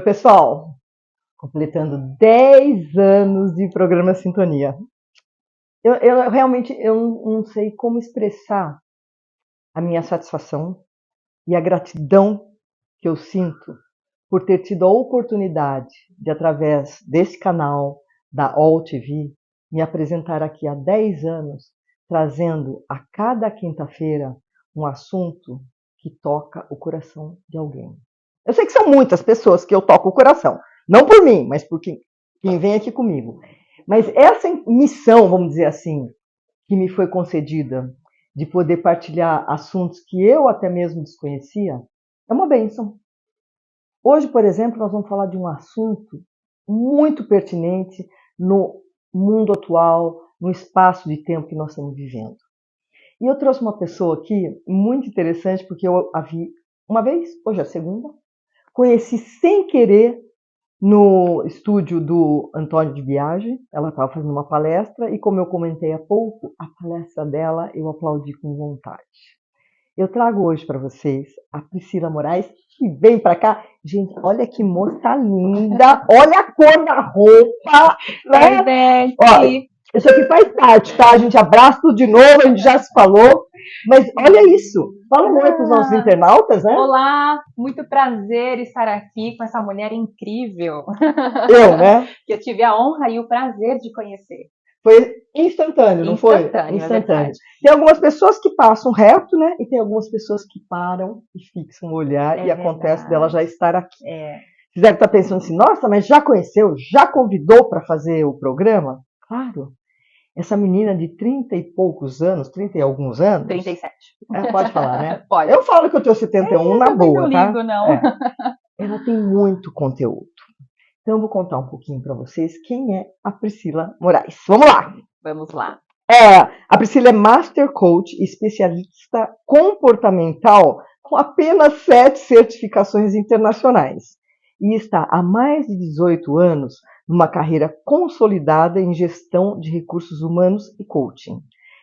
pessoal, completando 10 anos de programa Sintonia. Eu realmente não sei como expressar a minha satisfação e a gratidão que eu sinto por ter tido a oportunidade de, através desse canal da All TV, me apresentar aqui há 10 anos, trazendo a cada quinta-feira um assunto que toca o coração de alguém. Eu sei que são muitas pessoas que eu toco o coração, não por mim, mas por quem vem aqui comigo. Mas essa missão, vamos dizer assim, que me foi concedida, de poder partilhar assuntos que eu até mesmo desconhecia, é uma bênção. Hoje, por exemplo, nós vamos falar de um assunto muito pertinente no mundo atual, no espaço de tempo que nós estamos vivendo. E eu trouxe uma pessoa aqui muito interessante, porque eu a vi uma vez, hoje é a segunda, conheci sem querer no estúdio do Antônio de Biagi. Ela estava fazendo uma palestra e, como eu comentei há pouco, a palestra dela eu aplaudi com vontade. Eu trago hoje para vocês a Priscila Moraes, que vem para cá. Gente, olha que moça linda, olha a cor da roupa. Né? Olha, isso aqui faz parte, tá? A gente abraça tudo de novo, a gente já se falou. Mas olha isso. Fala um oi para os nossos internautas, né? Olá, muito prazer estar aqui com essa mulher incrível. Eu, né? Que eu tive a honra e o prazer de conhecer. Foi instantâneo, não foi? Instantâneo. Tem algumas pessoas que passam reto, né? E tem algumas pessoas que param e fixam o olhar e acontece dela já estar aqui. Você deve estar pensando assim, nossa, mas já conheceu? Já convidou para fazer o programa? Claro. Essa menina de 30 e poucos anos, 30 e alguns anos... 37. Pode falar, né? Pode. Eu falo que eu tenho 71 na boa, tá? Não ligo, não. Ela tem muito conteúdo. Então, eu vou contar um pouquinho para vocês quem é a Priscila Moraes. Vamos lá! Vamos lá. A Priscila é Master Coach e especialista comportamental com apenas 7 certificações internacionais. E está há mais de 18 anos numa carreira consolidada em gestão de recursos humanos e coaching.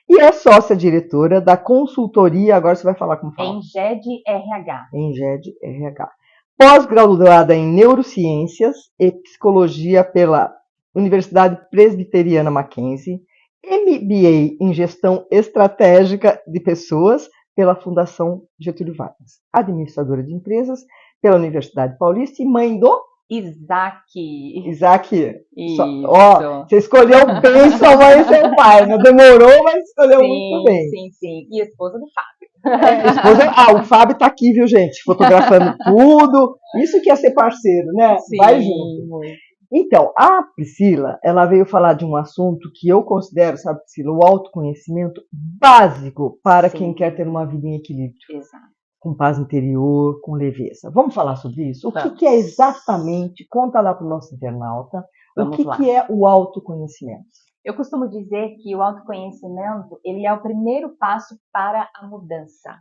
E é sócia-diretora da consultoria, agora você vai falar como fala. Enged RH. Enged RH. Pós-graduada em Neurociências e Psicologia pela Universidade Presbiteriana Mackenzie, MBA em Gestão Estratégica de Pessoas pela Fundação Getúlio Vargas, administradora de empresas pela Universidade Paulista e mãe do Isaac. Isaac. Isso. Você escolheu bem sua mãe e seu pai, não demorou, mas escolheu muito bem. Sim. E esposa do Fábio. O Fábio tá aqui, viu, gente? Fotografando tudo. Isso que é ser parceiro, né? Sim. Vai junto. Então, a Priscila, ela veio falar de um assunto que eu considero, sabe, Priscila, o autoconhecimento básico para quem quer ter uma vida em equilíbrio. Exato. Com paz interior, com leveza. Vamos falar sobre isso? O que é exatamente, conta lá para o nosso internauta, o que é o autoconhecimento? Eu costumo dizer que o autoconhecimento, ele é o primeiro passo para a mudança.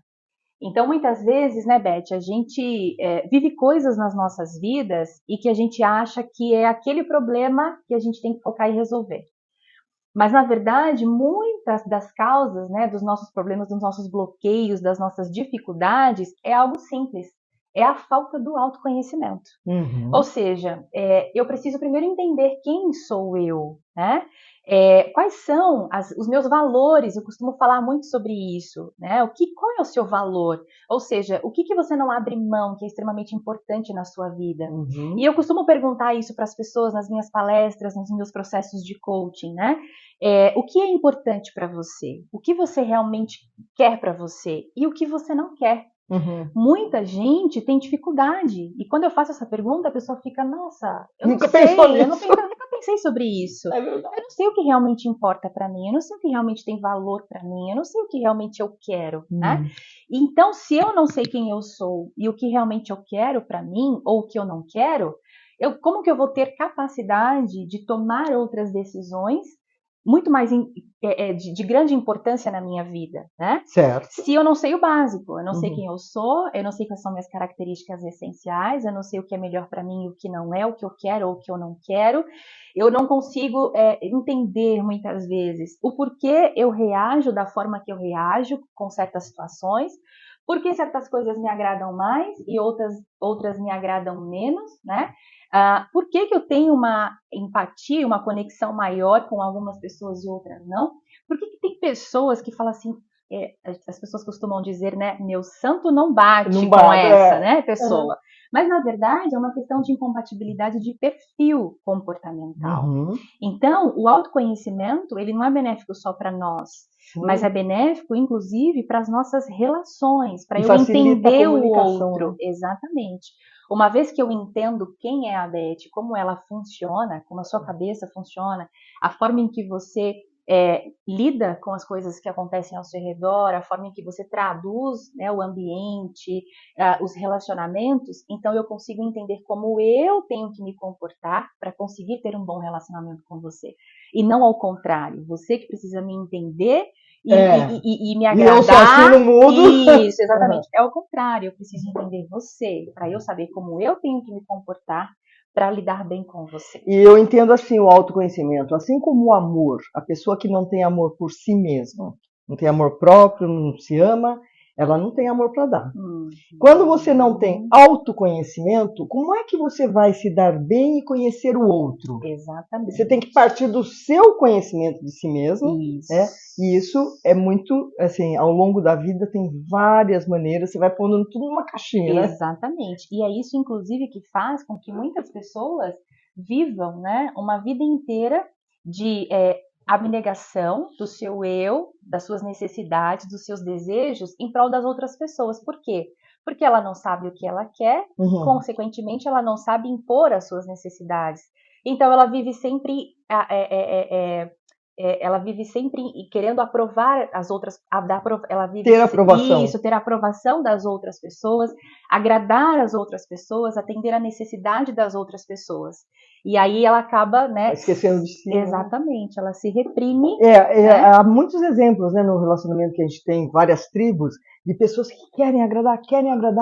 Então, muitas vezes, né, Beth, a gente vive coisas nas nossas vidas e que a gente acha que é aquele problema que a gente tem que focar e resolver. Mas, na verdade, muitas das causas, né, dos nossos problemas, dos nossos bloqueios, das nossas dificuldades, é algo simples. É a falta do autoconhecimento. Uhum. Ou seja, eu preciso primeiro entender quem sou eu, né? Quais são os meus valores? Eu costumo falar muito sobre isso, né? Qual é o seu valor? Ou seja, o que você não abre mão, que é extremamente importante na sua vida? Uhum. E eu costumo perguntar isso para as pessoas nas minhas palestras, nos meus processos de coaching, né? O que é importante para você? O que você realmente quer para você? E o que você não quer? Uhum. Muita gente tem dificuldade. E quando eu faço essa pergunta, a pessoa fica, nossa, eu nunca nunca pensei sobre isso. É verdade. Eu não sei o que realmente importa para mim, eu não sei o que realmente tem valor para mim, eu não sei o que realmente eu quero, né? Então, se eu não sei quem eu sou e o que realmente eu quero para mim, ou o que eu não quero, como que eu vou ter capacidade de tomar outras decisões muito mais de grande importância na minha vida, né? Certo. Se eu não sei o básico, eu não sei quem eu sou, eu não sei quais são minhas características essenciais, eu não sei o que é melhor para mim e o que não é, o que eu quero ou o que eu não quero, eu não consigo entender muitas vezes o porquê eu reajo da forma que eu reajo com certas situações, Por que certas coisas me agradam mais e outras me agradam menos, né? Por que eu tenho uma empatia, uma conexão maior com algumas pessoas e outras não? Por que tem pessoas que falam assim, as pessoas costumam dizer, né, meu santo não bate com essa, né, pessoa. Mas, na verdade, é uma questão de incompatibilidade de perfil comportamental. Então, o autoconhecimento, ele não é benéfico só para nós, mas é benéfico, inclusive, para as nossas relações, para eu entender o outro. Exatamente. Uma vez que eu entendo quem é a Beth, como ela funciona, como a sua cabeça funciona, a forma em que você lida com as coisas que acontecem ao seu redor, a forma em que você traduz, né, o ambiente, os relacionamentos, então eu consigo entender como eu tenho que me comportar para conseguir ter um bom relacionamento com você. E não ao contrário, você que precisa me entender e me agradar. E eu só assim no mundo. Isso, exatamente. É o contrário, eu preciso entender você, para eu saber como eu tenho que me comportar para lidar bem com você. E eu entendo assim o autoconhecimento, assim como o amor, a pessoa que não tem amor por si mesma, não tem amor próprio, não se ama, ela não tem amor para dar. Quando você não tem autoconhecimento, como é que você vai se dar bem e conhecer o outro? Exatamente. Você tem que partir do seu conhecimento de si mesmo. Isso. Né? E isso é muito, assim, ao longo da vida tem várias maneiras, você vai pondo tudo numa caixinha, né? Exatamente. E é isso, inclusive, que faz com que muitas pessoas vivam, né, uma vida inteira de abnegação do seu eu, das suas necessidades, dos seus desejos em prol das outras pessoas. Por quê? Porque ela não sabe o que ela quer, consequentemente ela não sabe impor as suas necessidades. Então ela vive sempre ela vive sempre querendo aprovar as outras, ela vive ter aprovação. Isso, ter a aprovação das outras pessoas, agradar as outras pessoas, atender a necessidade das outras pessoas. E aí ela acaba, né, esquecendo de si. Exatamente, né? Ela se reprime. Há muitos exemplos, né, no relacionamento que a gente tem, várias tribos, de pessoas que querem agradar,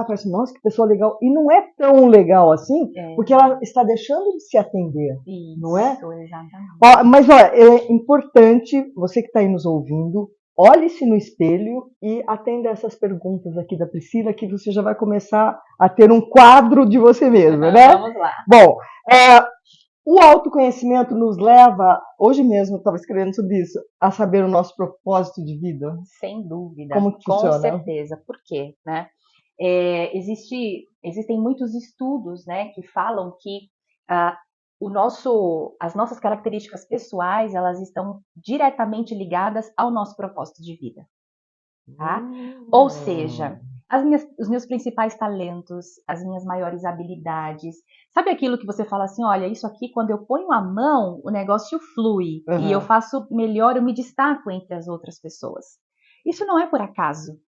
parece, nossa, que pessoa legal. E não é tão legal assim, porque ela está deixando de se atender, isso, não é? Exatamente. Mas, olha, é importante, você que está aí nos ouvindo, olhe-se no espelho e atenda essas perguntas aqui da Priscila, que você já vai começar a ter um quadro de você mesma, né? Vamos lá. Bom, o autoconhecimento nos leva, hoje mesmo eu estava escrevendo sobre isso, a saber o nosso propósito de vida? Sem dúvida, como que funciona? Com certeza. Por quê? Né? Existem muitos estudos, né, que falam que as nossas características pessoais, elas estão diretamente ligadas ao nosso propósito de vida. Tá? Ou seja, os meus principais talentos, as minhas maiores habilidades. Sabe aquilo que você fala assim, olha, isso aqui, quando eu ponho a mão, o negócio flui. E eu faço melhor, eu me destaco entre as outras pessoas. Isso não é por acaso.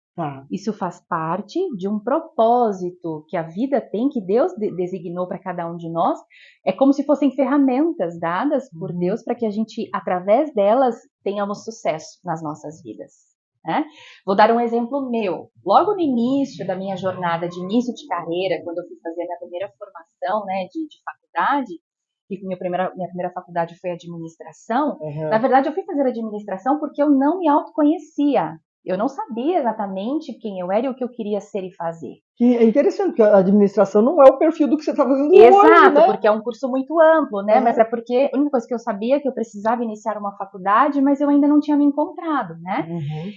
Isso faz parte de um propósito que a vida tem, que Deus designou para cada um de nós. É como se fossem ferramentas dadas por Deus para que a gente, através delas, tenhamos sucesso nas nossas vidas. Né? Vou dar um exemplo meu. Logo no início da minha jornada de início de carreira, quando eu fui fazer a minha primeira formação, né, de faculdade, e minha primeira faculdade foi administração, na verdade eu fui fazer administração porque eu não me autoconhecia. Eu não sabia exatamente quem eu era e o que eu queria ser e fazer. Que é interessante, porque a administração não é o perfil do que você está fazendo hoje, Exato, né? Porque é um curso muito amplo, né? Mas é porque a única coisa que eu sabia é que eu precisava iniciar uma faculdade, mas eu ainda não tinha me encontrado, né?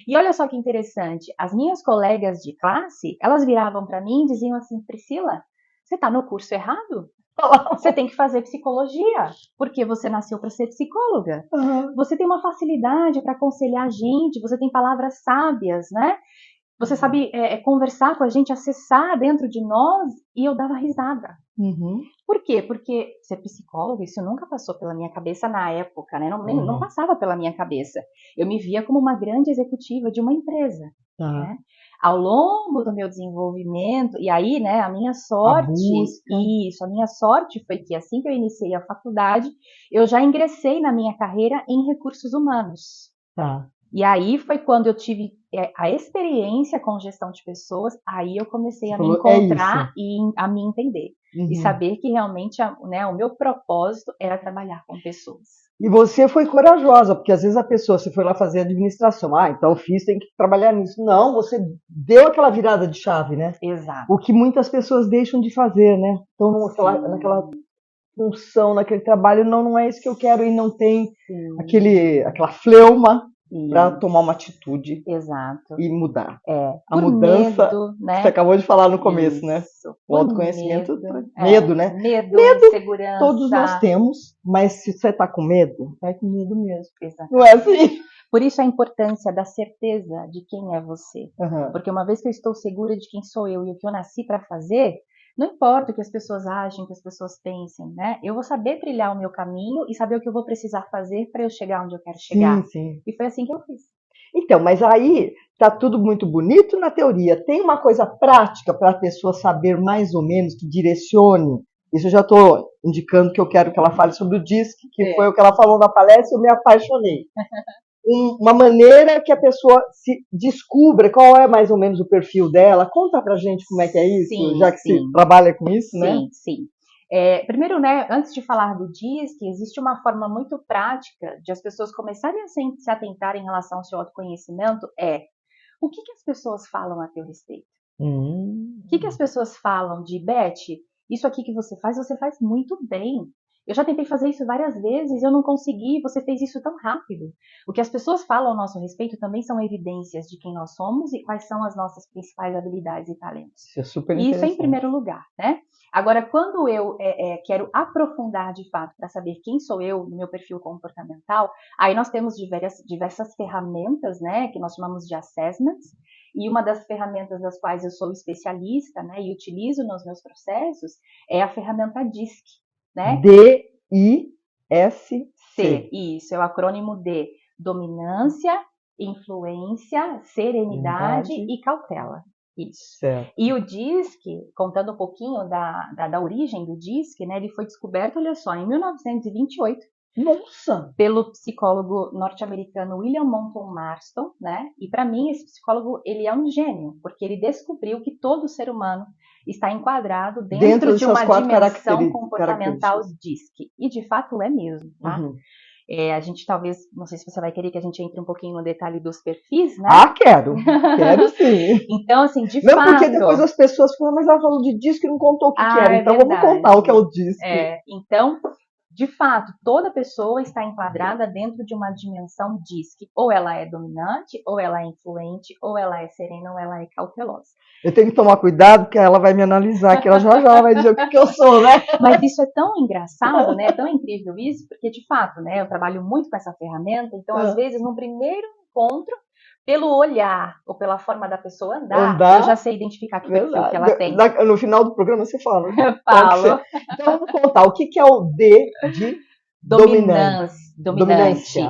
E olha só que interessante, as minhas colegas de classe, elas viravam para mim e diziam assim, Priscila, você está no curso errado? Você tem que fazer psicologia, porque você nasceu para ser psicóloga. Você tem uma facilidade para aconselhar a gente, você tem palavras sábias, né? Você sabe conversar com a gente, acessar dentro de nós, e eu dava risada. Por quê? Porque ser psicóloga, isso nunca passou pela minha cabeça na época, né? Não passava pela minha cabeça. Eu me via como uma grande executiva de uma empresa. Né? Ao longo do meu desenvolvimento, e aí, né, a minha sorte foi que assim que eu iniciei a faculdade, eu já ingressei na minha carreira em recursos humanos. E aí foi quando eu tive a experiência com gestão de pessoas, aí eu comecei a me encontrar e a me entender. E saber que realmente, né, o meu propósito era trabalhar com pessoas. E você foi corajosa, porque às vezes a pessoa, você foi lá fazer administração, então fiz, tem que trabalhar nisso. Não, você deu aquela virada de chave, né? Exato. O que muitas pessoas deixam de fazer, né? Então, naquela função, naquele trabalho, não é isso que eu quero, e não tem aquela fleuma para tomar uma atitude. Exato. E mudar. A Por mudança, medo, né? Você acabou de falar no começo, Isso. né? O Por autoconhecimento, medo, né? Medo, insegurança. Todos nós temos, mas se você tá com medo, vai com medo mesmo. Exatamente. Não é assim? Por isso a importância da certeza de quem é você. Uhum. Porque uma vez que eu estou segura de quem sou eu e o que eu nasci para fazer, não importa o que as pessoas achem, o que as pessoas pensem, né? Eu vou saber trilhar o meu caminho e saber o que eu vou precisar fazer para eu chegar onde eu quero chegar. Sim. E foi assim que eu fiz. Então, mas aí tá tudo muito bonito na teoria. Tem uma coisa prática para a pessoa saber mais ou menos, que direcione. Isso eu já estou indicando que eu quero que ela fale sobre o DISC, que foi o que ela falou na palestra, eu me apaixonei. Uma maneira que a pessoa se descubra qual é mais ou menos o perfil dela. Conta pra gente como é que é isso, já que você trabalha com isso, né? Sim. Primeiro, né, antes de falar do DISC, existe uma forma muito prática de as pessoas começarem a se atentar em relação ao seu autoconhecimento, o que as pessoas falam a teu respeito? O que as pessoas falam de, Beth, isso aqui que você faz muito bem. Eu já tentei fazer isso várias vezes, eu não consegui, você fez isso tão rápido. O que as pessoas falam ao nosso respeito também são evidências de quem nós somos e quais são as nossas principais habilidades e talentos. Isso é super interessante. Isso é em primeiro lugar, né? Agora, quando eu quero aprofundar de fato para saber quem sou eu no meu perfil comportamental, aí nós temos diversas ferramentas, né, que nós chamamos de assessments, e uma das ferramentas das quais eu sou especialista, né, e utilizo nos meus processos é a ferramenta DISC, né? D-I-S-C. Isso, é o acrônimo de dominância, influência, serenidade e cautela. Isso. Certo. E o DISC, contando um pouquinho da origem do DISC, né, ele foi descoberto, olha só, em 1928. Nossa! Pelo psicólogo norte-americano William Moulton Marston, né? E para mim esse psicólogo ele é um gênio, porque ele descobriu que todo ser humano está enquadrado dentro de uma dimensão comportamental DISC. E de fato é mesmo, tá? Uhum. A gente talvez, não sei se você vai querer que a gente entre um pouquinho no detalhe dos perfis, né? Quero sim. Então, assim, de fato... Não, porque depois as pessoas falam, mas ela falou de DISC e não contou o que era. Então vamos contar o que é o DISC. Então, de fato, toda pessoa está enquadrada dentro de uma dimensão DISC. Ou ela é dominante, ou ela é influente, ou ela é serena, ou ela é cautelosa. Eu tenho que tomar cuidado, porque ela vai me analisar, que ela já vai dizer o que eu sou, né? Mas isso é tão engraçado, né? É tão incrível isso, porque de fato, né? Eu trabalho muito com essa ferramenta, então às vezes no primeiro encontro, pelo olhar ou pela forma da pessoa andar, eu já sei identificar que perfil que ela tem. No final do programa você fala. Falo. Então vamos contar, o que é o D de dominância? Dominância,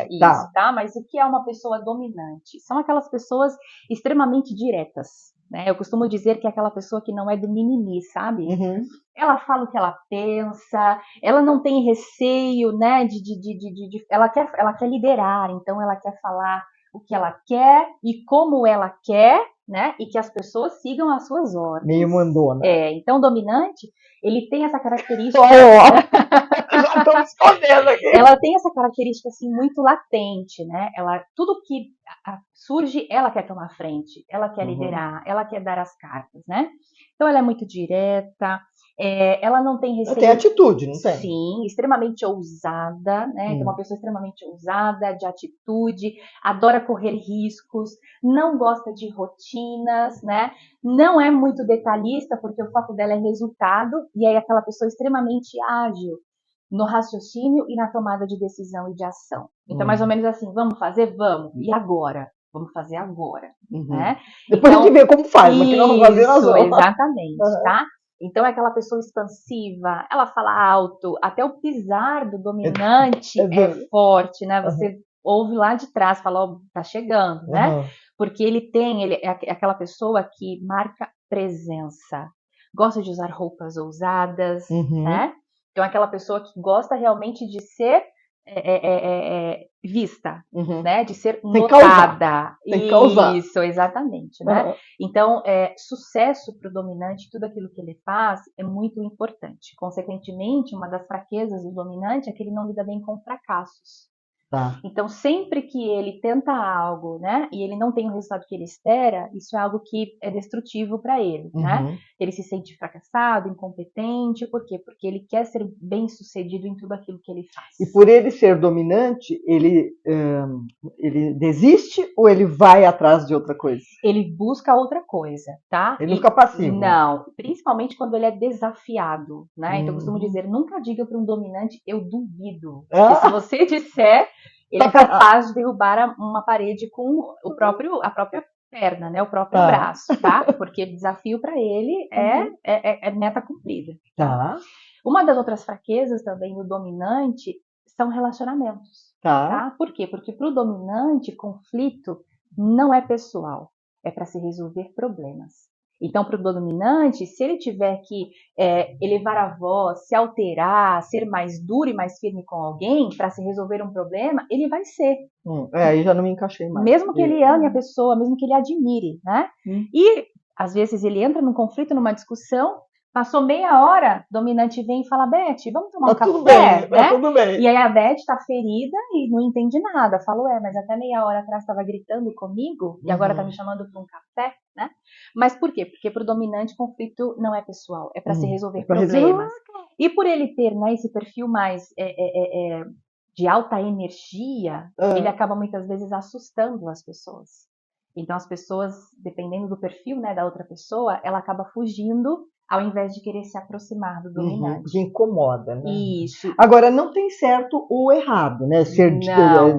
isso, tá? Mas o que é uma pessoa dominante? São aquelas pessoas extremamente diretas, né? Eu costumo dizer que é aquela pessoa que não é do mimimi, sabe? Uhum. Ela fala o que ela pensa, ela não tem receio, né? Ela quer liderar, então ela quer falar o que ela quer e como ela quer, né? E que as pessoas sigam as suas ordens. Meio mandona. Então, dominante, ele tem essa característica... Já estou me escondendo aqui. Ela tem essa característica, assim, muito latente, né? Tudo que surge, ela quer tomar frente, ela quer liderar, ela quer dar as cartas, né? Então, ela é muito direta, ela não tem receio... Ela tem atitude, não tem? Sim, extremamente ousada, né? Então, uma pessoa extremamente ousada, de atitude, adora correr riscos, não gosta de rotinas, né? Não é muito detalhista, porque o foco dela é resultado, e é aquela pessoa extremamente ágil no raciocínio e na tomada de decisão e de ação. Então, mais ou menos assim, vamos fazer? Vamos. E agora? Vamos fazer agora, né? Depois a gente vê como faz, mas que não vamos fazer nós vamos. Exatamente, tá? Então, é aquela pessoa expansiva, ela fala alto, até o pisar do dominante é forte, né? Você ouve lá de trás, fala, ó, tá chegando, né? Porque ele é aquela pessoa que marca presença, gosta de usar roupas ousadas, né? Então, é aquela pessoa que gosta realmente de ser vista, Uhum. né? De ser Tem que causar. notada. Tem que causar. Isso, exatamente, né? Uhum. Então, sucesso para o dominante, tudo aquilo que ele faz é muito importante. Consequentemente, uma das fraquezas do dominante é que ele não lida bem com fracassos. Tá. Então, sempre que ele tenta algo, né, e ele não tem o resultado que ele espera, isso é algo que é destrutivo para ele, né? Uhum. Ele se sente fracassado, incompetente, por quê? Porque ele quer ser bem-sucedido em tudo aquilo que ele faz. E por ele ser dominante, ele desiste ou ele vai atrás de outra coisa? Ele busca outra coisa, tá? Ele não fica passivo. Não, principalmente quando ele é desafiado, né? Então eu costumo dizer, nunca diga para um dominante, eu duvido. Porque se você disser, ele é capaz de derrubar uma parede com a própria perna, né? O próprio braço, tá? Porque desafio para ele é meta cumprida. Tá. Uma das outras fraquezas também do dominante são relacionamentos. Tá? Por quê? Porque para o dominante, conflito não é pessoal, é para se resolver problemas. Então, para o dominante, se ele tiver que elevar a voz, se alterar, ser mais duro e mais firme com alguém para se resolver um problema, ele vai ser. Aí já não me encaixei mais. Mesmo que ele ame a pessoa, mesmo que ele admire, né? E, às vezes, ele entra num conflito, numa discussão, passou meia hora, o dominante vem e fala, Beth, vamos tomar um café, tudo bem, né? tudo bem. E aí a Beth tá ferida e não entende nada. Fala, mas até meia hora atrás estava gritando comigo e agora tá me chamando para um café, né? Mas por quê? Porque pro dominante conflito não é pessoal, é para se resolver problemas. E por ele ter, né, esse perfil mais de alta energia, ele acaba muitas vezes assustando as pessoas. Então as pessoas, dependendo do perfil, né, da outra pessoa, ela acaba fugindo ao invés de querer se aproximar do dominante. Que incomoda, né? Isso. Agora, não tem certo ou errado, né? Ser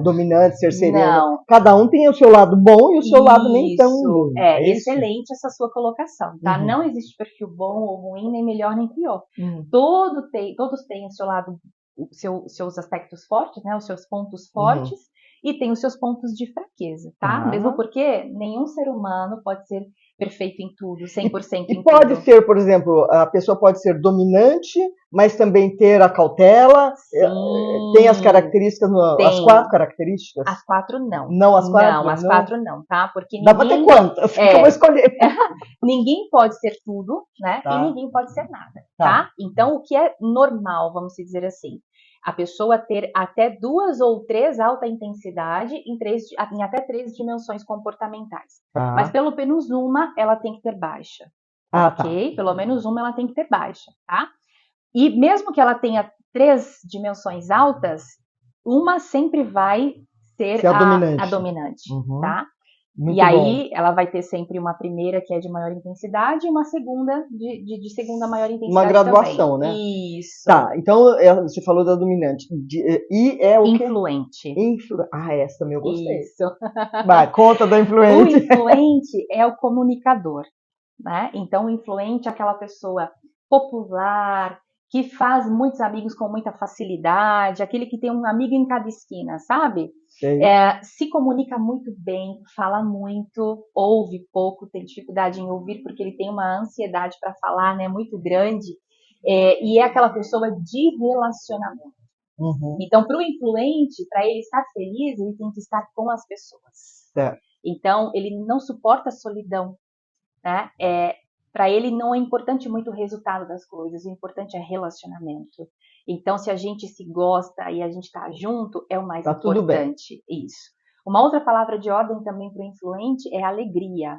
dominante, ser sereno. Não. Cada um tem o seu lado bom e o seu lado nem tão bom. É excelente essa sua colocação, tá? Não existe perfil bom ou ruim, nem melhor nem pior. Todos têm o seu lado, seus aspectos fortes, né? Os seus pontos fortes e tem os seus pontos de fraqueza, tá? Mesmo porque nenhum ser humano pode ser perfeito em tudo, 100% em tudo. E pode ser, por exemplo, a pessoa pode ser dominante, mas também ter a cautela. Sim, tem as características, as 4 características? As 4 não. Não, as 4? Não, as 4 não, tá? Porque dá pra ter quantas? Eu vou escolher. Ninguém pode ser tudo, né? E ninguém pode ser nada, tá? Então, o que é normal, vamos dizer assim, a pessoa ter até 2 ou 3 alta intensidade em até 3 dimensões comportamentais. Mas pelo menos uma ela tem que ter baixa. Ok? Pelo menos uma ela tem que ter baixa, tá? E mesmo que ela tenha 3 dimensões altas, uma sempre vai ser a dominante, tá? Muito e aí bom. ela vai ter sempre uma primeira que é de maior intensidade e uma segunda de segunda maior intensidade. Uma graduação, também. Né? Isso. Tá, então você falou da dominante. E é o influente. Essa também eu gostei. Isso. Vai, conta da influente. O influente é o comunicador, né? Então o influente é aquela pessoa popular, que faz muitos amigos com muita facilidade, aquele que tem um amigo em cada esquina, sabe? Se comunica muito bem, fala muito, ouve pouco, tem dificuldade em ouvir porque ele tem uma ansiedade para falar, né, muito grande, e é aquela pessoa de relacionamento. Então, para o influente, para ele estar feliz, ele tem que estar com as pessoas. Então, ele não suporta a solidão, né? Para ele não é importante muito o resultado das coisas, o importante é relacionamento. Então, se a gente se gosta e a gente está junto, é o mais importante. Tudo bem. Isso. Uma outra palavra de ordem também para o influente é alegria.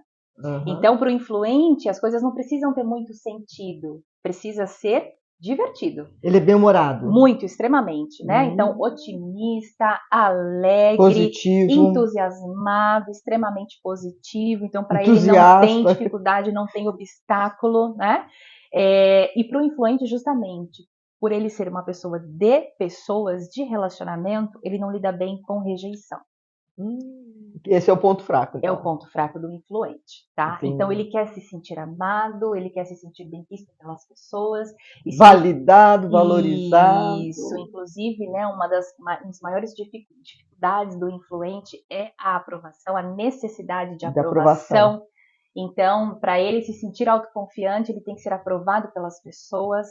Então, para o influente, as coisas não precisam ter muito sentido, precisa ser divertido. Ele é bem-humorado. Muito, extremamente, né? Então, otimista, alegre, positivo, entusiasmado, extremamente positivo. Então, para ele não tem dificuldade, não tem obstáculo, né? E para o influente, justamente, por ele ser uma pessoa de pessoas, de relacionamento, ele não lida bem com rejeição. Esse é o ponto fraco. Então. É o ponto fraco do influente, tá? Entendi. Então ele quer se sentir amado, ele quer se sentir bem visto pelas pessoas. Validado, valorizado. Isso, inclusive, né, uma das maiores dificuldades do influente é a aprovação, a necessidade de aprovação. Então, para ele se sentir autoconfiante, ele tem que ser aprovado pelas pessoas.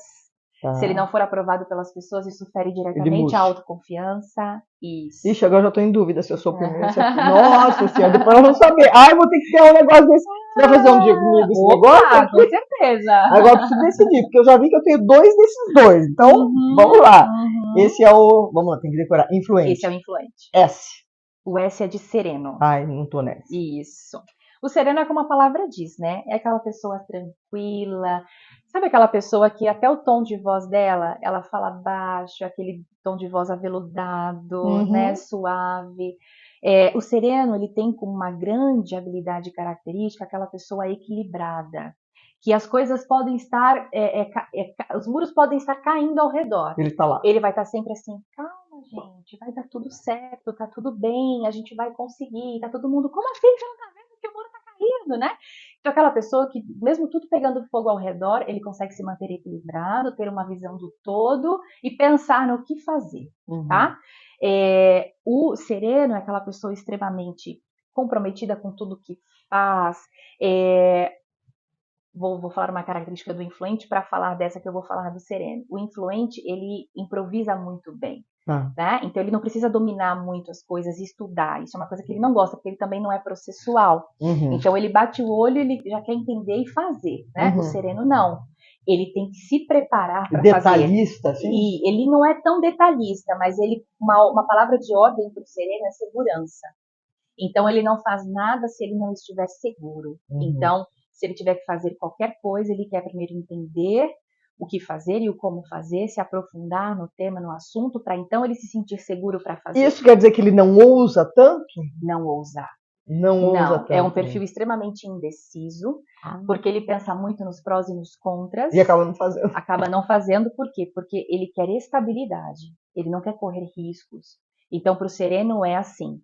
Se ele não for aprovado pelas pessoas, isso fere Ele diretamente murcha. a autoconfiança. Isso. Ixi, agora eu já tô em dúvida se eu sou o primeiro. Nossa senhora, depois eu vou saber. Ai, vou ter que ter um negócio desse. Você vai fazer um dia comigo esse negócio? Opa, com certeza. Agora eu preciso decidir, porque eu já vi que eu tenho 2 desses 2. Então, vamos lá. Esse é o. Vamos lá, tem que decorar. Influente. Esse é o influente. S. O S é de sereno. Ai, não tô nessa. Isso. O sereno é como a palavra diz, né? É aquela pessoa tranquila. Sabe aquela pessoa que até o tom de voz dela, ela fala baixo, aquele tom de voz aveludado, né? Suave. O sereno, ele tem como uma grande habilidade característica aquela pessoa equilibrada. Que as coisas podem estar, os muros podem estar caindo ao redor. Ele tá lá. Ele vai estar sempre assim, calma, gente, vai dar tudo certo, tá tudo bem, a gente vai conseguir, tá todo mundo, como assim você não tá vendo que o muro tá caindo, né? Então aquela pessoa que, mesmo tudo pegando fogo ao redor, ele consegue se manter equilibrado, ter uma visão do todo e pensar no que fazer, tá? O sereno é aquela pessoa extremamente comprometida com tudo que faz, Vou falar uma característica do influente para falar dessa que eu vou falar do sereno. O influente, ele improvisa muito bem, né? Então ele não precisa dominar muito as coisas e estudar. Isso é uma coisa que ele não gosta, porque ele também não é processual. Então ele bate o olho, ele já quer entender e fazer, né? O sereno não. Ele tem que se preparar para fazer. Detalhista, sim. E ele não é tão detalhista, mas uma palavra de ordem para o sereno é segurança. Então ele não faz nada se ele não estiver seguro. Então, se ele tiver que fazer qualquer coisa, ele quer primeiro entender o que fazer e o como fazer, se aprofundar no tema, no assunto, para então ele se sentir seguro para fazer. Isso quer dizer que ele não ousa tanto? Não ousa. Não ousa tanto. É um perfil extremamente indeciso, porque ele pensa muito nos prós e nos contras. E acaba não fazendo. Acaba não fazendo, por quê? Porque ele quer estabilidade, ele não quer correr riscos. Então, para o sereno é assim,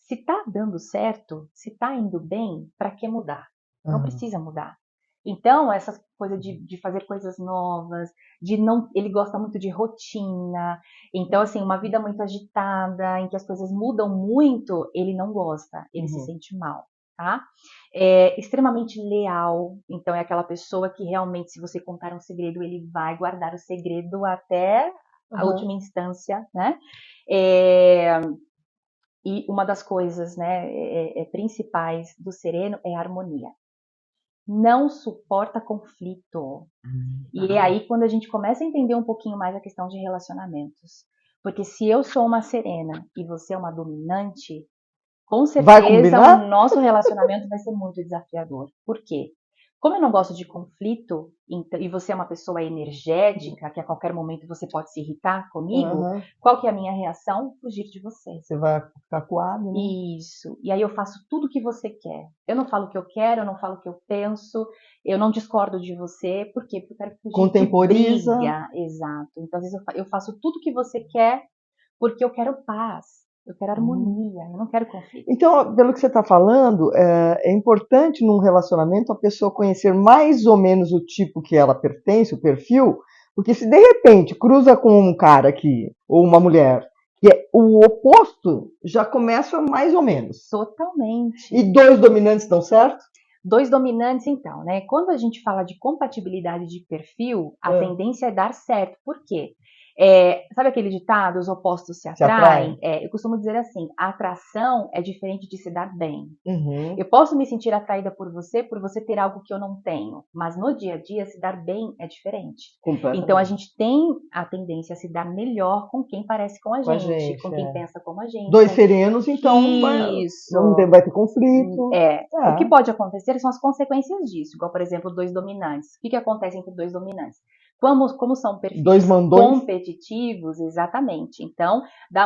se tá dando certo, se tá indo bem, para que mudar? Não precisa mudar. Então, essa coisa de fazer coisas novas, ele gosta muito de rotina. Então, assim, uma vida muito agitada, em que as coisas mudam muito, ele não gosta, ele se sente mal, tá? É extremamente leal, então é aquela pessoa que realmente, se você contar um segredo, ele vai guardar o segredo até a última instância, né? E uma das coisas, né, principais do sereno é a harmonia. Não suporta conflito. E é aí quando a gente começa a entender um pouquinho mais a questão de relacionamentos. Porque se eu sou uma serena e você é uma dominante, com certeza o nosso relacionamento vai ser muito desafiador. Por quê? Como eu não gosto de conflito, e você é uma pessoa energética, que a qualquer momento você pode se irritar comigo, qual que é a minha reação? Fugir de você. Você vai ficar coado, né? Isso. E aí eu faço tudo o que você quer. Eu não falo o que eu quero, eu não falo o que eu penso, eu não discordo de você. Por quê? Porque eu quero fugir Contemporiza. de briga. Exato. Então, às vezes eu faço tudo o que você quer porque eu quero paz. Eu quero harmonia, eu não quero conflito. Então, pelo que você está falando, é importante num relacionamento a pessoa conhecer mais ou menos o tipo que ela pertence, o perfil, porque se de repente cruza com um cara aqui, ou uma mulher, que é o oposto, já começa mais ou menos. Totalmente. E 2 dominantes dão certo? 2 dominantes, então, né? Quando a gente fala de compatibilidade de perfil, a tendência é dar certo. Por quê? Sabe aquele ditado, os opostos se atraem? Eu costumo dizer assim, a atração é diferente de se dar bem. Eu posso me sentir atraída por você ter algo que eu não tenho, mas no dia a dia se dar bem é diferente. Então a gente tem a tendência a se dar melhor com quem parece com a gente, com quem pensa como a gente. 2 serenos, então não vai ter conflito. O que pode acontecer são as consequências disso, igual por exemplo 2 dominantes. O que acontece entre 2 dominantes? Como são perfis competitivos, exatamente. Então, dá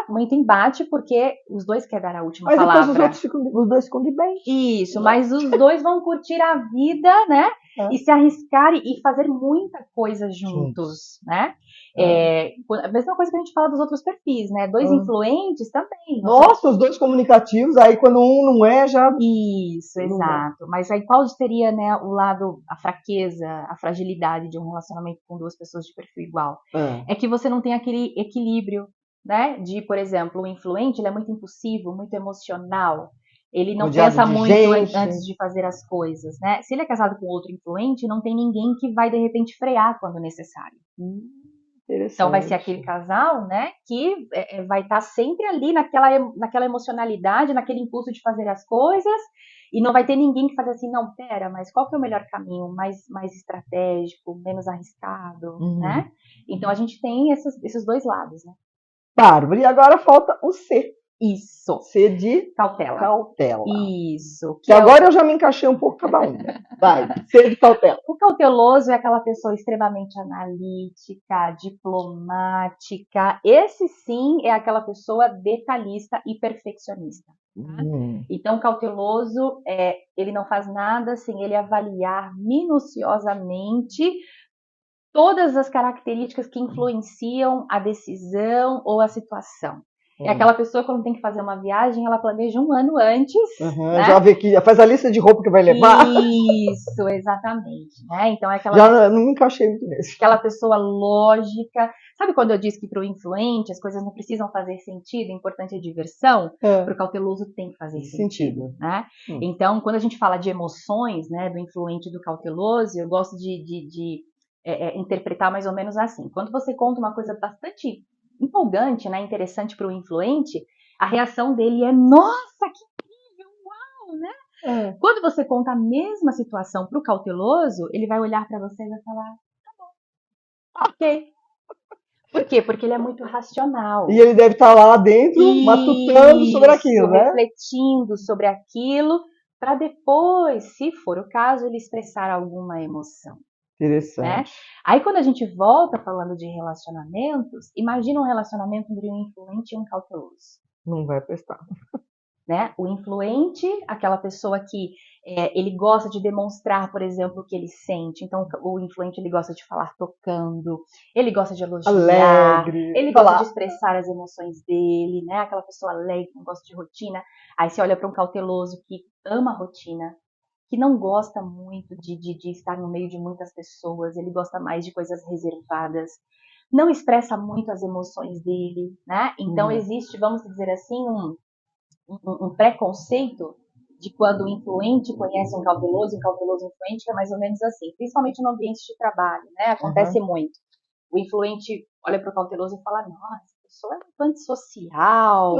muito embate, porque os dois querem dar a última palavra. Mas os dois ficam de bem. Isso, mas os dois vão curtir a vida, né? E se arriscar e fazer muita coisa juntos, né? A mesma coisa que a gente fala dos outros perfis, né? 2 influentes também. Nossa, os 2 comunicativos, aí quando um não é, já... Isso, exato. Mas aí qual seria, né, o lado, a fraqueza, a fragilidade de um relacionamento com 2 pessoas de perfil igual? É que você não tem aquele equilíbrio, né? De, por exemplo, o influente, ele é muito impulsivo, muito emocional. Ele não rodeado pensa de muito gente. antes de fazer as coisas, né? Se ele é casado com outro influente, não tem ninguém que vai, de repente, frear quando necessário. Então vai ser aquele Interessante. casal, né, que vai estar sempre ali naquela emocionalidade, naquele impulso de fazer as coisas, e não vai ter ninguém que faça assim, não, pera, mas qual que é o melhor caminho, mais estratégico, menos arriscado, Uhum. né? Então a gente tem esses dois lados, né? Bárbara, e agora falta o C. Isso, C de cautela. cautela. Isso, Que agora eu já me encaixei um pouco cada um. Vai, C de cautela. O cauteloso é aquela pessoa extremamente analítica, diplomática. Esse sim é aquela pessoa detalhista e perfeccionista. Tá? Então, cauteloso ele não faz nada sem ele avaliar minuciosamente todas as características que influenciam a decisão ou a situação. É aquela pessoa, quando tem que fazer uma viagem, ela planeja um ano antes, né? Já vê que faz a lista de roupa que vai levar. Isso, exatamente. Né? Então é aquela. Já não me encaixei muito nesse. Aquela pessoa lógica. Sabe quando eu disse que para o influente as coisas não precisam fazer sentido, o importante é diversão? Para o cauteloso tem que fazer sentido. Né? Então, quando a gente fala de emoções, né, do influente e do cauteloso, eu gosto de interpretar mais ou menos assim. Quando você conta uma coisa bastante empolgante, né, interessante para o influente, a reação dele é: nossa, que incrível, uau, né? Quando você conta a mesma situação para o cauteloso, ele vai olhar para você e vai falar: tá bom, ok. Por quê? Porque ele é muito racional. E ele deve estar lá dentro, matutando sobre aquilo, né? Refletindo sobre aquilo, para depois, se for o caso, ele expressar alguma emoção. Interessante. Né? Aí quando a gente volta falando de relacionamentos, imagina um relacionamento entre um influente e um cauteloso. Não vai prestar. Né? O influente, aquela pessoa que ele gosta de demonstrar, por exemplo, o que ele sente. Então, o influente ele gosta de falar tocando, ele gosta de elogiar, alegre, ele gosta de expressar as emoções dele, né? Aquela pessoa alegre, que não gosta de rotina. Aí você olha para um cauteloso que ama a rotina, que não gosta muito de estar no meio de muitas pessoas, ele gosta mais de coisas reservadas, não expressa muito as emoções dele, né? Então existe, vamos dizer assim, um preconceito de quando o influente conhece um cauteloso influente, que é mais ou menos assim, principalmente no ambiente de trabalho, né? Acontece muito. O influente olha para o cauteloso e fala: nossa, a pessoa é muito antissocial,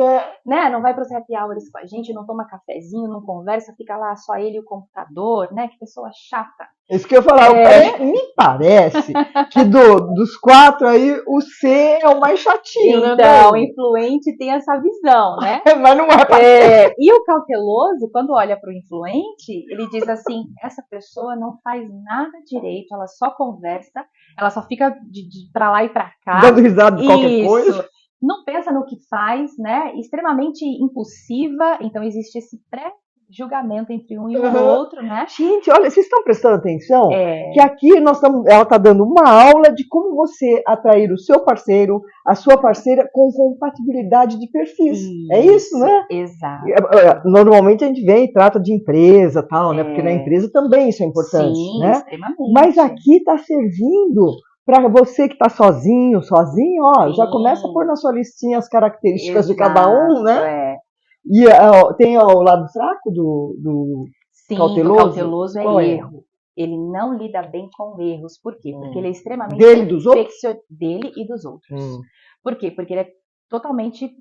né? Não vai para os happy hours com a gente, não toma cafezinho, não conversa, fica lá só ele e o computador, né? Que pessoa chata. Isso que eu ia falar, me parece que dos quatro aí, o C é o mais chatinho, então, né? Então, o influente tem essa visão, né? Mas não é. E o cauteloso, quando olha para o influente, ele diz assim: essa pessoa não faz nada direito, ela só conversa, ela só fica de para lá e para cá. Dando risada de qualquer coisa. Não pensa no que faz, né? Extremamente impulsiva, então existe esse pré-julgamento entre um e o outro, né? Gente, olha, vocês estão prestando atenção? Que aqui ela está dando uma aula de como você atrair o seu parceiro, a sua parceira com compatibilidade de perfis. É isso, né? Exato. Normalmente a gente vem e trata de empresa, tal, né? Porque na empresa também isso é importante, Sim, né? Extremamente. Mas aqui está servindo para você que está sozinho, já começa a pôr na sua listinha as características de cada um, né? E tem o lado fraco do cauteloso? O cauteloso é erro. Ele não lida bem com erros. Por quê? Porque ele é extremamente dele e dos outros. Por quê? Porque ele é totalmente,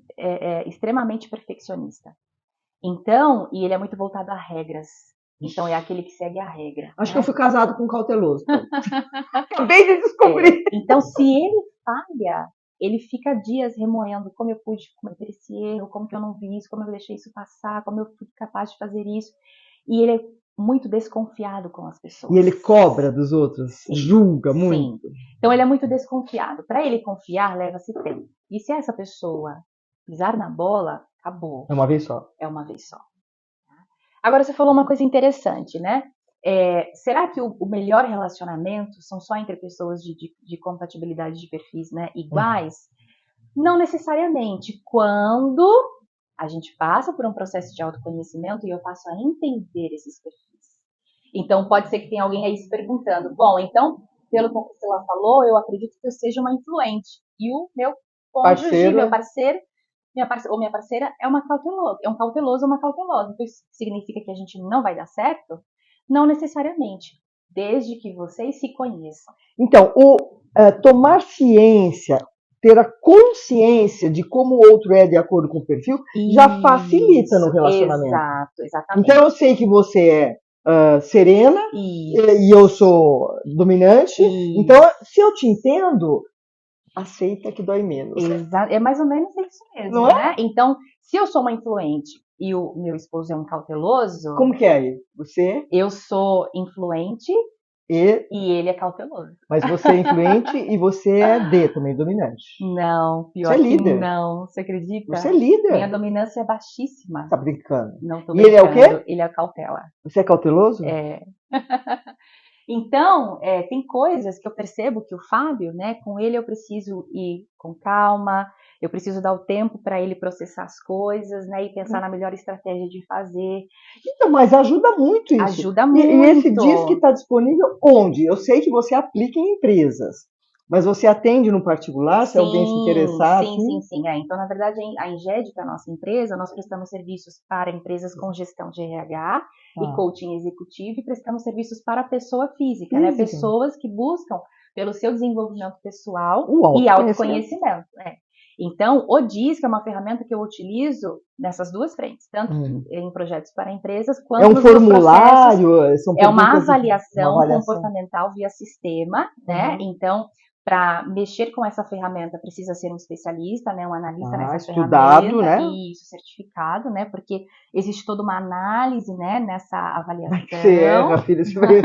extremamente perfeccionista. Então, e ele é muito voltado a regras. Então é aquele que segue a regra. Acho que eu fui casado com um cauteloso. Acabei de descobrir. Então, se ele falha, ele fica dias remoendo como eu pude cometer esse erro, como que eu não vi isso, como eu deixei isso passar, como eu fui capaz de fazer isso. E ele é muito desconfiado com as pessoas. E ele cobra dos outros, julga muito. Sim. Então ele é muito desconfiado. Para ele confiar, leva-se tempo. E se essa pessoa pisar na bola, acabou. É uma vez só. É uma vez só. Agora você falou uma coisa interessante, né? Será que o melhor relacionamento são só entre pessoas de compatibilidade de perfis, né, iguais? Não necessariamente. Quando a gente passa por um processo de autoconhecimento e eu passo a entender esses perfis. Então pode ser que tenha alguém aí se perguntando: bom, então, pelo que a Priscila falou, eu acredito que eu seja uma influente. E o meu cônjuge, meu parceiro, minha parceira é uma cautelosa, é um cauteloso ou uma cautelosa. Então isso significa que a gente não vai dar certo? Não necessariamente, desde que vocês se conheçam. Então, tomar ciência, ter a consciência de como o outro é de acordo com o perfil, já facilita no relacionamento. Exato, exatamente. Então eu sei que você é serena e eu sou dominante. Então, se eu te entendo, aceita que dói menos. É mais ou menos isso mesmo, não né? Então, se eu sou uma influente e o meu esposo é um cauteloso... Como que é? Você? Eu sou influente e ele é cauteloso. Mas você é influente e você é D também, dominante. Não, pior você é líder. Que não. Você acredita? Você é líder. Minha dominância é baixíssima. Tá brincando? Não tô brincando. E ele é o quê? Ele é cautela. Você é cauteloso? É. Então, tem coisas que eu percebo que o Fábio, né, com ele eu preciso ir com calma, eu preciso dar o tempo para ele processar as coisas, né, e pensar na melhor estratégia de fazer. Então, mas ajuda muito isso. Ajuda muito. E esse DISC está disponível onde? Eu sei que você aplica em empresas. Mas você atende no particular, se alguém se interessar? Sim. Então, na verdade, a Inged, que é a nossa empresa, nós prestamos serviços para empresas com gestão de RH e coaching executivo e prestamos serviços para a pessoa física, né? Pessoas que buscam pelo seu desenvolvimento pessoal e autoconhecimento. Então, o DISC é uma ferramenta que eu utilizo nessas duas frentes, tanto em projetos para empresas, quanto nos formulário, é uma avaliação comportamental via sistema, né? Então, para mexer com essa ferramenta precisa ser um especialista, né, um analista nessa estudado, ferramenta, né? E isso, certificado, né, porque existe toda uma análise, né, nessa avaliação. Você erra, filho, você vai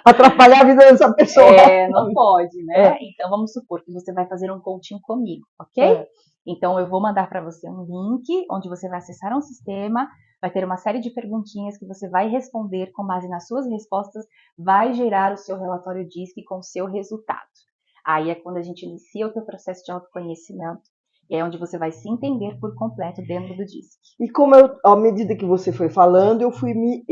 atrapalhar a vida dessa pessoa. Não pode, né? Então vamos supor que você vai fazer um coaching comigo, ok? Então eu vou mandar para você um link onde você vai acessar um sistema, vai ter uma série de perguntinhas que você vai responder com base nas suas respostas, vai gerar o seu relatório DISC com o seu resultado. Aí é quando a gente inicia o teu processo de autoconhecimento, é onde você vai se entender por completo dentro do DISC. E como à medida que você foi falando, eu fui me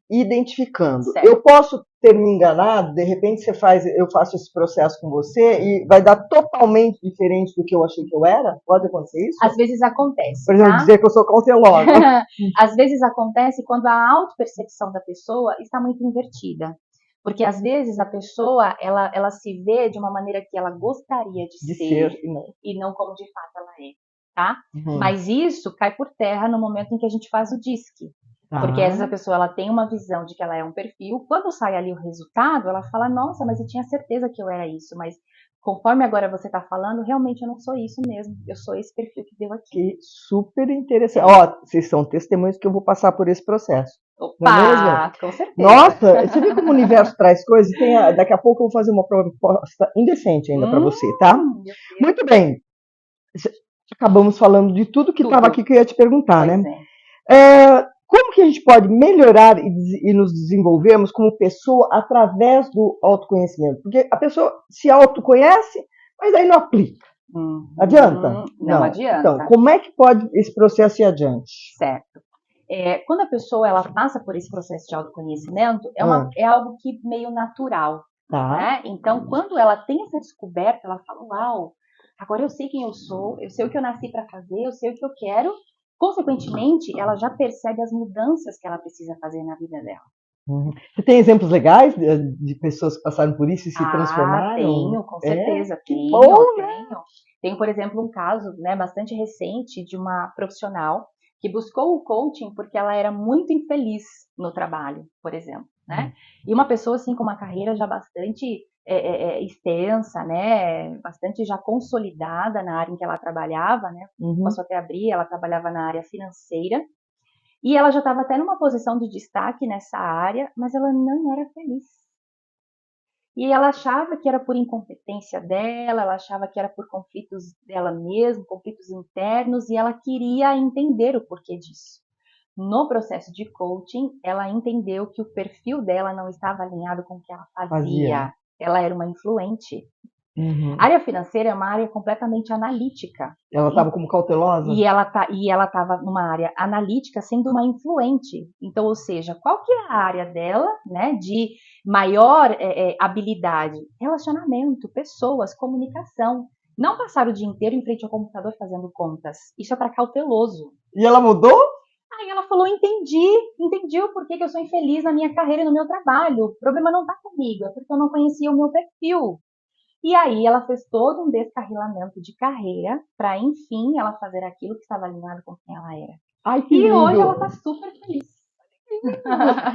identificando. Certo. Eu posso ter me enganado, de repente eu faço esse processo com você e vai dar totalmente diferente do que eu achei que eu era? Pode acontecer isso? Às vezes acontece. Por exemplo, dizer que eu sou cautelosa. Às vezes acontece quando a autopercepção da pessoa está muito invertida. Porque às vezes a pessoa, ela se vê de uma maneira que ela gostaria de ser e não como de fato ela é, tá? Mas isso cai por terra no momento em que a gente faz o DISC. Porque às vezes a pessoa ela tem uma visão de que ela é um perfil, quando sai ali o resultado, ela fala, nossa, mas eu tinha certeza que eu era isso, mas conforme agora você está falando, realmente eu não sou isso mesmo, eu sou esse perfil que deu aqui. Que super interessante. Vocês são testemunhas que eu vou passar por esse processo. Opa, não é mesmo? Com certeza. Nossa, você vê como o universo traz coisas? Daqui a pouco eu vou fazer uma proposta indecente ainda para você, tá? Muito bem. Acabamos falando de tudo que estava aqui que eu ia te perguntar, pois né? Como que a gente pode melhorar e nos desenvolvermos como pessoa através do autoconhecimento? Porque a pessoa se autoconhece, mas aí não aplica. Adianta? Não adianta. Então, como é que pode esse processo ir adiante? Certo. Quando a pessoa ela passa por esse processo de autoconhecimento, é algo que meio natural. Né? Então, quando ela tem essa descoberta, ela fala, uau, agora eu sei quem eu sou, eu sei o que eu nasci para fazer, eu sei o que eu quero. Consequentemente, ela já percebe as mudanças que ela precisa fazer na vida dela. Você tem exemplos legais de pessoas que passaram por isso e se transformaram? Tenho, com certeza. Que bom, né? Tenho, por exemplo, um caso, né, bastante recente de uma profissional que buscou o coaching porque ela era muito infeliz no trabalho, por exemplo, né? E uma pessoa assim com uma carreira já bastante extensa, né? Bastante já consolidada na área em que ela trabalhava, né? Posso até abrir, ela trabalhava na área financeira e ela já estava até numa posição de destaque nessa área, mas ela não era feliz. E ela achava que era por incompetência dela, ela achava que era por conflitos dela mesma, conflitos internos, e ela queria entender o porquê disso. No processo de coaching, ela entendeu que o perfil dela não estava alinhado com o que ela fazia. Ela era uma influente. A área financeira é uma área completamente analítica. Ela estava como cautelosa? E ela estava numa área analítica sendo uma influente. Então, ou seja, qual que é a área dela, né, de maior habilidade? Relacionamento, pessoas, comunicação. Não passar o dia inteiro em frente ao computador fazendo contas. Isso é para cauteloso. E ela mudou? Aí ela falou, entendi o porquê que eu sou infeliz na minha carreira e no meu trabalho. O problema não está comigo, é porque eu não conhecia o meu perfil. E aí ela fez todo um descarrilamento de carreira para, enfim, ela fazer aquilo que estava alinhado com quem ela era. Ai, que E lindo. hoje ela está super feliz.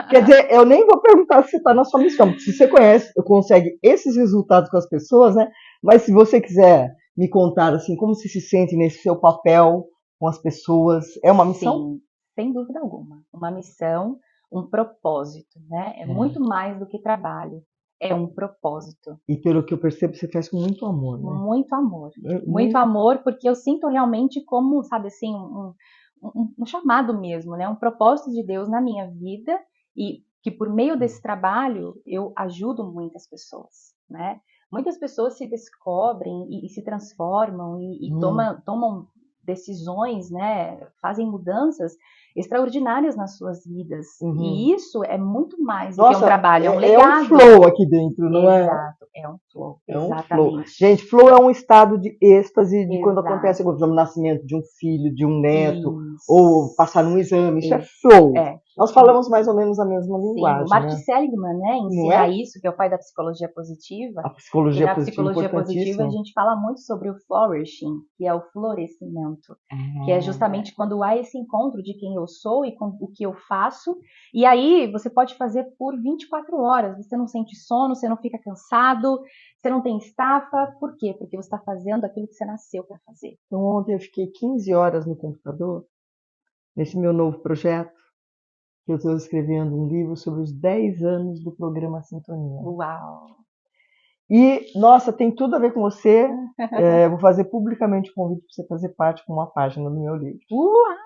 Quer dizer, eu nem vou perguntar se você está na sua missão, porque se você conhece, eu consegue esses resultados com as pessoas, né? Mas se você quiser me contar, assim, como você se sente nesse seu papel com as pessoas, é uma missão? Sim, sem dúvida alguma. Uma missão, um propósito, né? É muito mais do que trabalho. É um propósito. E pelo que eu percebo, você faz com muito amor, né? Muito amor. Muito amor, porque eu sinto realmente como, sabe assim, um chamado mesmo, né? Um propósito de Deus na minha vida e que por meio desse trabalho eu ajudo muitas pessoas, né? Muitas pessoas se descobrem e se transformam e tomam decisões, né? Fazem mudanças extraordinárias nas suas vidas. E isso é muito mais do que um trabalho, é um legado. É um flow aqui dentro, não é? Exato, é um flow. É um exatamente. flow. Gente, flow é um estado de êxtase de quando acontece o nascimento de um filho, de um neto, ou passar num exame. Isso é flow. Nós falamos mais ou menos a mesma linguagem. O Martin Seligman, né, ensina isso, que é o pai da psicologia positiva. A psicologia e na positiva, psicologia positiva a gente fala muito sobre o flourishing, que é o florescimento, que é justamente quando há esse encontro de quem eu sou e com o que eu faço. E aí você pode fazer por 24 horas, você não sente sono, você não fica cansado, você não tem estafa. Por quê? Porque você está fazendo aquilo que você nasceu para fazer. Então ontem eu fiquei 15 horas no computador, nesse meu novo projeto, que eu estou escrevendo um livro sobre os 10 anos do programa Sintonia. Uau! E, nossa, tem tudo a ver com você. Vou fazer publicamente o convite para você fazer parte com uma página do meu livro. Uau!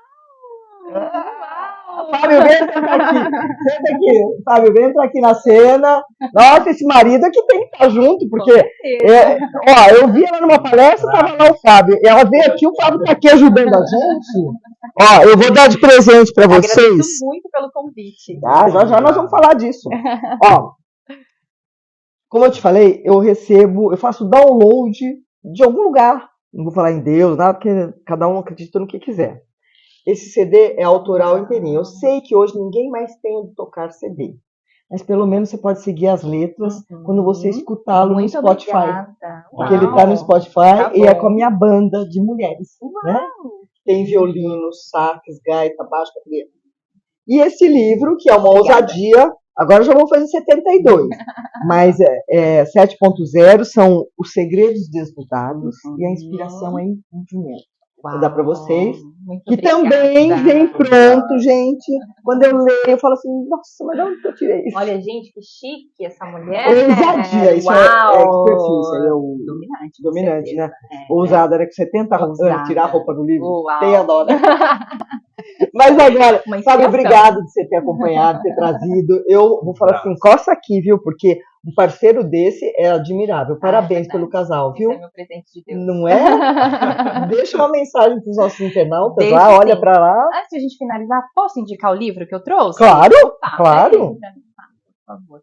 Fábio, vem entrar aqui. Senta aqui. Fábio, vem entrar aqui na cena. Nossa, esse marido aqui tem que estar junto, porque eu vi ela numa palestra, estava lá o Fábio. E ela veio aqui, o Fábio está aqui ajudando a gente. Ó, eu vou dar de presente para vocês. Agradeço muito pelo convite. Já nós vamos falar disso. Ó, como eu te falei, eu faço download de algum lugar. Não vou falar em Deus, nada, porque cada um acredita no que quiser. Esse CD é autoral inteirinho. Eu sei que hoje ninguém mais tem onde tocar CD. Mas pelo menos você pode seguir as letras quando você escutá-lo no Spotify. Obrigada. Porque ele está no Spotify e é com a minha banda de mulheres. Né? Tem violino, sax, gaita, baixo, bateria. E esse livro, que é uma ousadia, agora já vou fazer 72, mas 7.0 são os segredos desnudados e a inspiração é em movimento. Vou dar para vocês, que também vem pronto, gente. Quando eu leio, eu falo assim, nossa, mas de onde eu tirei isso? Olha, gente, que chique essa mulher. Ousadia, isso é expertise, isso aí é o dominante, né? Ousada, era que você tenta tirar a roupa do livro, tem a dó, né? Mas agora, Fábio, obrigado de você ter acompanhado, ter trazido. Eu vou falar assim, coça aqui, viu? Porque um parceiro desse é admirável. Parabéns pelo casal, viu? Esse é meu presente de Deus. Não é? Deixa uma mensagem para os nossos internautas lá, olha para lá. Antes de a gente finalizar, posso indicar o livro que eu trouxe? Claro, claro. Por favor.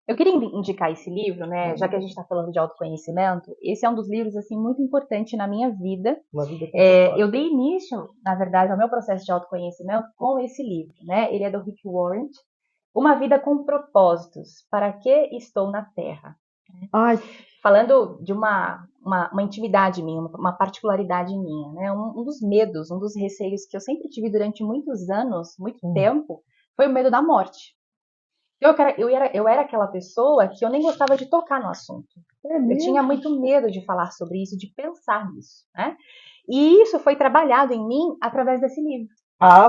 Eu queria indicar esse livro, né? Já que a gente está falando de autoconhecimento, esse é um dos livros assim muito importante na minha vida. Eu dei início, na verdade, ao meu processo de autoconhecimento com esse livro, né? Ele é do Rick Warren, Uma Vida com Propósitos. Para que estou na Terra? Ai. Falando de uma intimidade minha, uma particularidade minha, né? Um dos medos, um dos receios que eu sempre tive durante muitos anos, muito tempo, foi o medo da morte. Eu era aquela pessoa que eu nem gostava de tocar no assunto. Eu tinha muito medo de falar sobre isso, de pensar nisso, né? E isso foi trabalhado em mim através desse livro.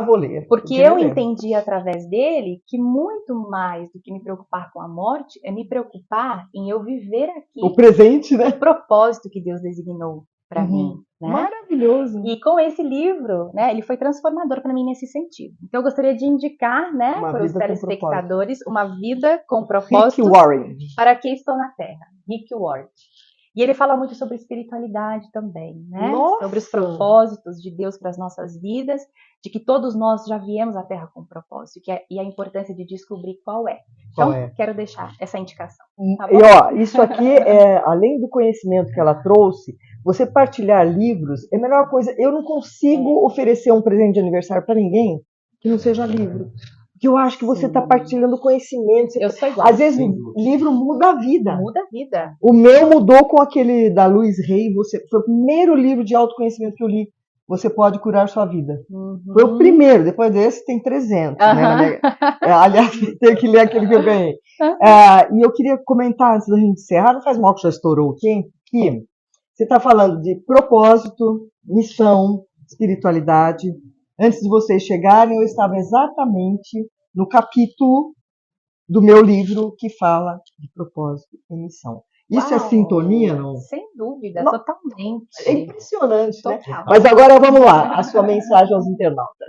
Vou ler. Porque eu entendi através dele que muito mais do que me preocupar com a morte é me preocupar em eu viver aqui o presente, né? O propósito que Deus designou para mim. Né? Maravilhoso. E com esse livro, né, ele foi transformador para mim nesse sentido. Então eu gostaria de indicar, né, para os telespectadores, Uma Vida com Propósitos. Rick Warren. Para que estou na Terra. Rick Warren. E ele fala muito sobre espiritualidade também, né? Sobre os propósitos de Deus para as nossas vidas, de que todos nós já viemos à Terra com um propósito, e a importância de descobrir qual é. Então, Qual é? quero deixar essa indicação. Tá E ó, isso aqui é, além do conhecimento que ela trouxe, você partilhar livros é a melhor coisa. Eu não consigo oferecer um presente de aniversário para ninguém que não seja livro. Porque eu acho que você está partilhando conhecimento. Eu sou igual. Às vezes livro muda a vida. Muda a vida. O meu mudou com aquele da Louise Hay. Foi o primeiro livro de autoconhecimento que eu li. Você pode curar sua vida. Foi o primeiro. Depois desse tem 300. Né? Aliás, tem que ler aquele que eu ganhei. E eu queria comentar antes da gente encerrar. Não faz mal que já estourou aqui. Que você está falando de propósito, missão, espiritualidade. Antes de vocês chegarem, eu estava exatamente no capítulo do meu livro que fala de propósito e missão. Isso é sintonia, não? Sem dúvida, não, totalmente. É impressionante, né? Mas agora vamos lá, a sua mensagem aos internautas.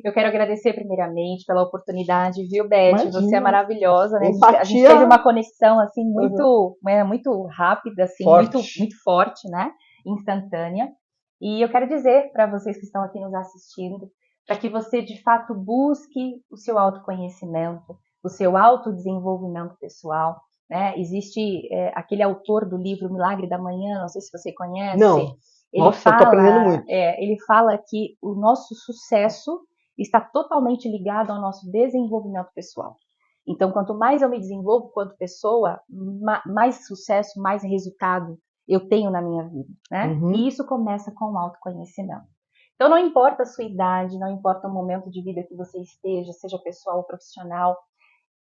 Eu quero agradecer primeiramente pela oportunidade, viu, Beth? Imagina. Você é maravilhosa, né? Empatia. A gente teve uma conexão assim muito, muito rápida, assim, muito forte, né? Instantânea. E eu quero dizer para vocês que estão aqui nos assistindo, para que você de fato busque o seu autoconhecimento, o seu autodesenvolvimento pessoal, né? Existe aquele autor do livro Milagre da Manhã, não sei se você conhece. Não. Nossa, eu tô aprendendo muito. Ele fala que o nosso sucesso está totalmente ligado ao nosso desenvolvimento pessoal. Então, quanto mais eu me desenvolvo quanto pessoa, mais sucesso, mais resultado eu tenho na minha vida, né? E isso começa com o autoconhecimento. Então, não importa a sua idade, não importa o momento de vida que você esteja, seja pessoal ou profissional,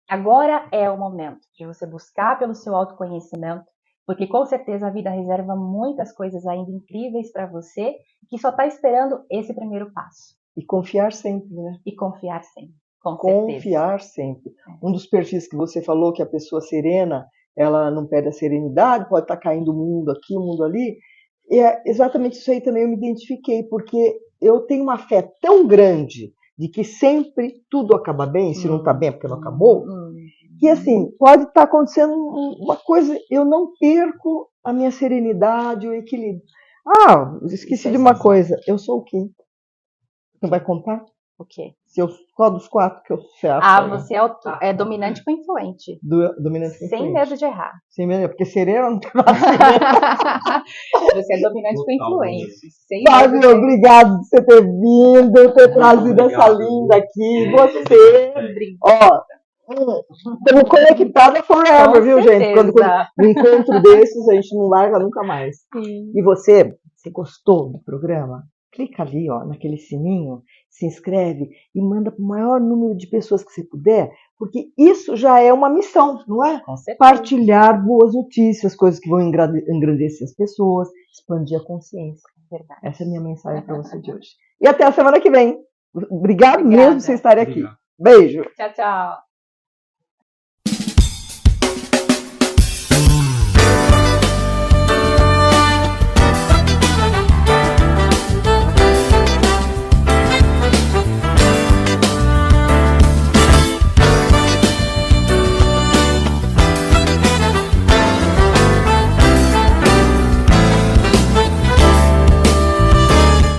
agora é o momento de você buscar pelo seu autoconhecimento, porque com certeza a vida reserva muitas coisas ainda incríveis para você, que só está esperando esse primeiro passo. E confiar sempre, né? E confiar sempre, com certeza. Confiar sempre. Um dos perfis que você falou, que a pessoa serena, ela não perde a serenidade, pode estar caindo o mundo aqui, o mundo ali. E é exatamente isso aí também eu me identifiquei, porque eu tenho uma fé tão grande de que sempre tudo acaba bem, se não está bem é porque não acabou, que assim, pode estar acontecendo uma coisa, eu não perco a minha serenidade, o equilíbrio. Esqueci de uma coisa, eu sou o quê? Não vai contar? O quê? Qual dos 4 que eu acho? Você é dominante com influente. Dominante com influente. Sem medo de errar. Sem medo, porque serena não tem Você é dominante com influente. Fábio, obrigado por você ter vindo, ter trazido essa linda aqui. Você, estamos conectados forever, viu, gente? Quando um encontro desses, a gente não larga nunca mais. Sim. E você gostou do programa? Clica ali, naquele sininho, se inscreve e manda para o maior número de pessoas que você puder, porque isso já é uma missão, não é? Com certeza. Partilhar boas notícias, coisas que vão engrandecer as pessoas, expandir a consciência. Verdade. Essa é a minha mensagem para você de hoje. E até a semana que vem. Obrigado mesmo por você estar aqui. Beijo. Tchau, tchau.